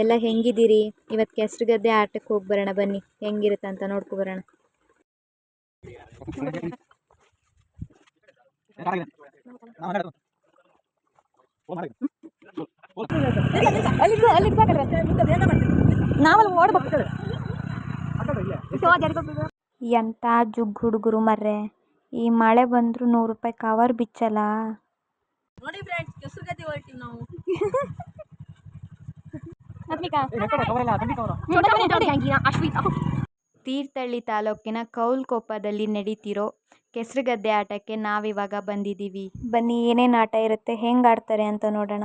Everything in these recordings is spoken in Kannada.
ಎಲ್ಲ ಹೆಂಗಿದ್ದೀರಿ? ಇವತ್ತು ಕೆಸರುಗದ್ದೆ ಆಟಕ್ಕೆ ಹೋಗಿ ಬರೋಣ ಬನ್ನಿ, ಹೆಂಗಿರುತ್ತೆ ಅಂತ ನೋಡ್ಕೊ ಬರೋಣ. ಎಂತ ಜುಗ್ ಹುಡುಗರು ಮರ್ರೆ, ಈ ಮಳೆ ಬಂದ್ರು 100 ರೂಪಾಯಿ ಕವರ್ ಬಿಚ್ಚಲ್ಲ. ನೋಡಿ ಫ್ರೆಂಡ್ಸ್, ಕೆಸರುಗದ್ದೆ ಹೊರಟಿವಿ ನಾವು. ತೀರ್ಥಹಳ್ಳಿ ತಾಲೂಕಿನ ಕೌಲ್ಕೊಪ್ಪದಲ್ಲಿ ನಡೀತಿರೋ ಕೆಸರುಗದ್ದೆ ಆಟಕ್ಕೆ ನಾವಿವಾಗ ಬಂದಿದ್ದೀವಿ. ಬನ್ನಿ, ಏನೇನು ಆಟ ಇರುತ್ತೆ, ಹೆಂಗೆ ಆಡ್ತಾರೆ ಅಂತ ನೋಡೋಣ.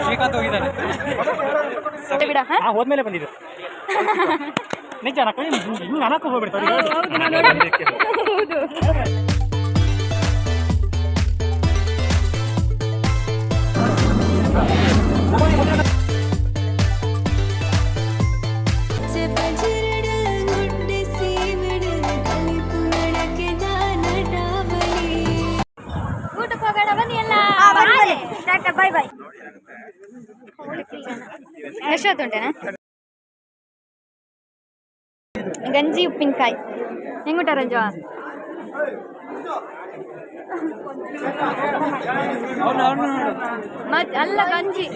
ಶ್ರೀಕಾಂತ್ ಹೋಗಿದ್ದಾನೆ ಹೋದ್ಮೇಲೆ ಬಂದಿದ್ದು ನಿಜ ಅನ್ನಕ್ಕೆ ಹೋಗ್ಬಿಡ್ತಾರೆ. ಬಾಯ್ ಬಾಯ್. ಎಷ್ಟೊತ್ತುಂಟೇನಾ? ಗಂಜಿ ಉಪ್ಪಿನಕಾಯಿ ಹೆಂಗುಂಟ ರಂಜ? ಮತ್ ಅಲ್ಲ ಗಂಜಿ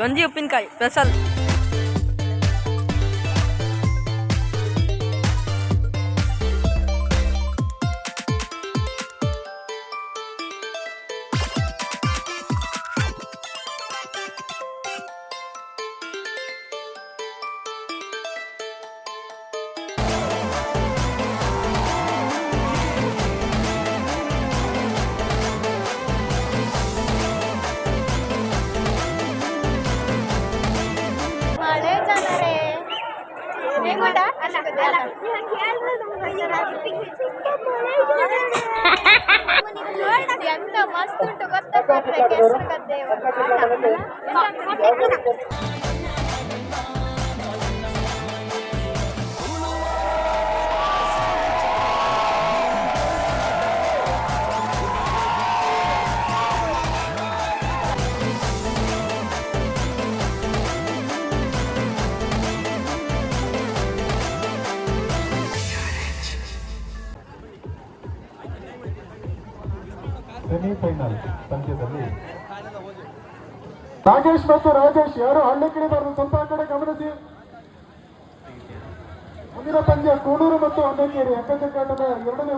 ಗಂಜಿ ಉಪ್ಪಿನಕಾಯಿ ಸ್ಪೆಷಲ್. ಎಂತ ಮಸ್ತ್ ಉಂಟು ಗೊತ್ತಾ ಕೆಸರುಗದ್ದೆ. ಸೆಮಿಫೈನಲ್ ಪಂದ್ಯದಲ್ಲಿ ನಾಗೇಶ್ ಮತ್ತು ರಾಜೇಶ್ ಯಾರು ಹಳ್ಳಿ ಕಡೆ ಬರಲು ಸ್ವಲ್ಪ ಆ ಕಡೆ ಗಮನಿಸಿ. ಮುಂದಿನ ಪಂದ್ಯ ಕೂಡೂರು ಮತ್ತು ಹೊನ್ನಕೇರಿ ಅಕ್ಕಚಕ್ಕಾಟದ ಎರಡನೇ.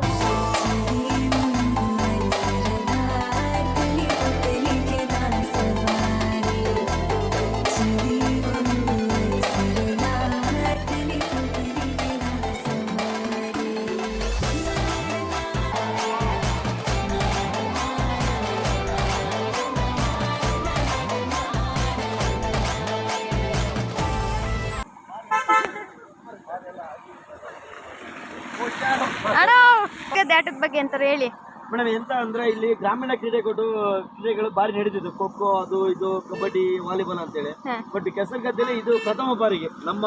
ಆಟದ ಬಗ್ಗೆ ಅಂತಾರೆ ಹೇಳಿ ಮೇಡಮ್. ಎಂತ ಅಂದ್ರೆ ಇಲ್ಲಿ ಗ್ರಾಮೀಣ ಕ್ರೀಡೆಗಳು ಬಾರಿ ನಡೆದಿದ್ದು, ಖೋ ಖೋ ಅದು ಇದು, ಕಬಡ್ಡಿ, ವಾಲಿಬಾಲ್ ಅಂತೇಳಿ. ಬಟ್ ಕೆಸರುಗದ್ದೆಯಲ್ಲಿ ಇದು ಪ್ರಥಮ ಬಾರಿಗೆ ನಮ್ಮ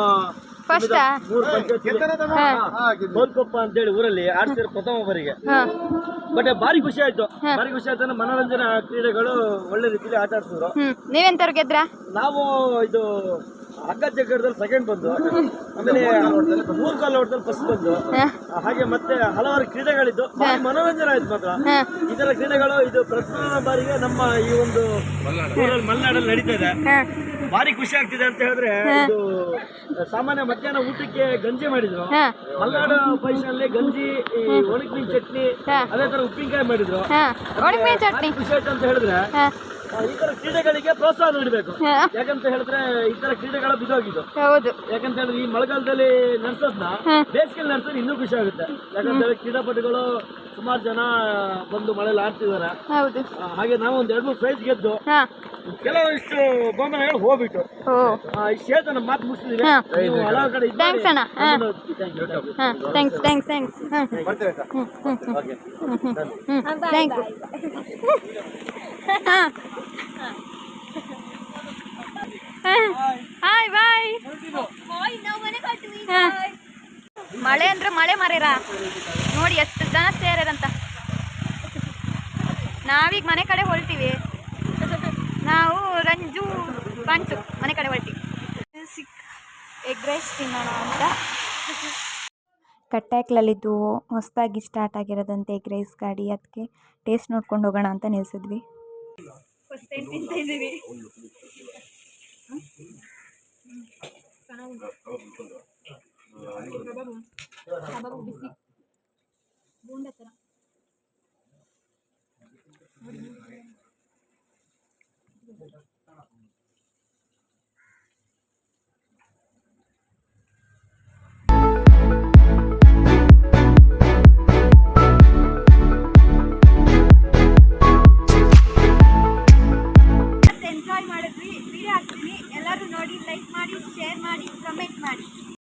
ಕೋಲ್ಕೊಪ್ಪ ಅಂತೇಳಿ ಊರಲ್ಲಿ ಆಡ್ತಿರೋ ಪ್ರಥಮ ಬಾರಿಗೆ. ಬಟ್ ಬಾರಿ ಖುಷಿ ಆಯ್ತು. ಅಂದ್ರೆ ಮನೋರಂಜನಾ ಕ್ರೀಡೆಗಳು ಒಳ್ಳೆ ರೀತಿಯಲ್ಲಿ ಆಟ ಆಡ್ತಿದ್ರು. ನೀವೆಂತವ್ರು ಗೆದ್ರ? ನಾವು ಇದು ಹಗ್ಗ ಜಗ್ಗಡದಲ್ಲಿ ಸೆಕೆಂಡ್ ಬಂದು, ಆಮೇಲೆ 3 ಕಾಲ್ ಓಟದಲ್ಲಿ ಫಸ್ಟ್ ಬಂದು, ಹಾಗೆ ಮತ್ತೆ ಹಲವಾರು ಕ್ರೀಡೆಗಳಿದ್ದು ಬಾರಿ ಮನೋರಂಜನೆ ಆಯ್ತು. ಮಾತ್ರ ಇದರ ಕ್ರೀಡೆಗಳು ಇದು ಪ್ರಥಮ ಬಾರಿಗೆ ನಮ್ಮ ಈ ಒಂದು ಮಲೆನಾಡಲ್ಲಿ ನಡೀತಾ ಇದೆ. ಭಾರಿ ಖುಷಿ ಆಗ್ತಿದೆ ಅಂತ ಹೇಳಿದ್ರೆ, ಇದು ಸಾಮಾನ್ಯ ಮಧ್ಯಾಹ್ನ ಊಟಕ್ಕೆ ಗಂಜಿ ಮಾಡಿದ್ರು. ಮಲೆನಾಡು ಪೈಸಲ್ಲಿ ಗಂಜಿ, ಒಣಗಿನ ಚಟ್ನಿ, ಅದೇ ತರ ಉಪ್ಪಿನಕಾಯಿ ಮಾಡಿದ್ರು. ಖುಷಿ ಆಯ್ತು ಅಂತ ಹೇಳಿದ್ರೆ, ಈ ತರ ಕ್ರೀಡೆಗಳಿಗೆ ಪ್ರೋತ್ಸಾಹ ನೀಡಬೇಕು. ಯಾಕಂತ ಹೇಳಿದ್ರೆ ಈ ತರ ಕ್ರೀಡೆಗಳು ಬಿದ್ದೋಗಿದ್ದು. ಯಾಕಂತ ಹೇಳಿದ್ರೆ ಈ ಮಳೆಗಾಲದಲ್ಲಿ ನಡೆಸೋದ್ನ ಬೇಸಿಗೆಯಲ್ಲಿ ನಡೆಸೋದು ಇನ್ನೂ ಖುಷಿ ಆಗುತ್ತೆ. ಯಾಕಂತ ಹೇಳಿ ಕ್ರೀಡಾಪಟುಗಳು ಸುಮಾರು ಜನ ಬಂದು ಮಳೆಯಲ್ಲಿ ಆಡ್ತಿದಾರೆ. ಹಾಗೆ ನಾವು ಒಂದ್ 2-3 ಪ್ರೈಸ್ ಗೆದ್ದು ಕೆಲವಷ್ಟು ಬಹುಮಾನಗಳು ಹೋಗ್ಬಿಟ್ಟು ಇಷ್ಟು ಹೇಳ್ತಾ ನಮ್ಮ ಮಾತು ಮುಗಿಸಿದೀವಿ. ನೀವು ಹಲವು ಕಡೆ ಹಾಯ್ ಬಾಯ್. ಮಳೆ ಅಂದ್ರೆ ಮಳೆ ಮಾರೇರ ನೋಡಿ ಎಷ್ಟು ಜನ ಸೇರ್ಯಾರಂತ. ನಾವೀಗ ಮನೆ ಕಡೆ ಹೊರಟಿವಿ. ನಾವು ರಂಜು ಪಂಚು ಮನೆ ಕಡೆ ಹೊರಟಿವಿ. ಎಗ್ ರೈಸ್ ತಿನ್ನೋಣ ಅಂತ. ಕಟ್ಟಾಕ್ಲಲ್ಲಿದ್ದು ಹೊಸದಾಗಿ ಸ್ಟಾರ್ಟ್ ಆಗಿರೋದಂತೆ ಎಗ್ ರೈಸ್ ಗಾಡಿ. ಅದಕ್ಕೆ ಟೇಸ್ಟ್ ನೋಡ್ಕೊಂಡು ಹೋಗೋಣ ಅಂತ ನಿಲ್ಸಿದ್ವಿ. ಬಿಸಿ ಬೋಂಡ ಥರ ಎಂಜಾಯ್ ಮಾಡಿದ್ವಿ. ವಿಡಿಯೋ ಹಾಕ್ತೀನಿ, ಎಲ್ಲರೂ ನೋಡಿ, ಲೈಕ್ ಮಾಡಿ, ಶೇರ್ ಮಾಡಿ.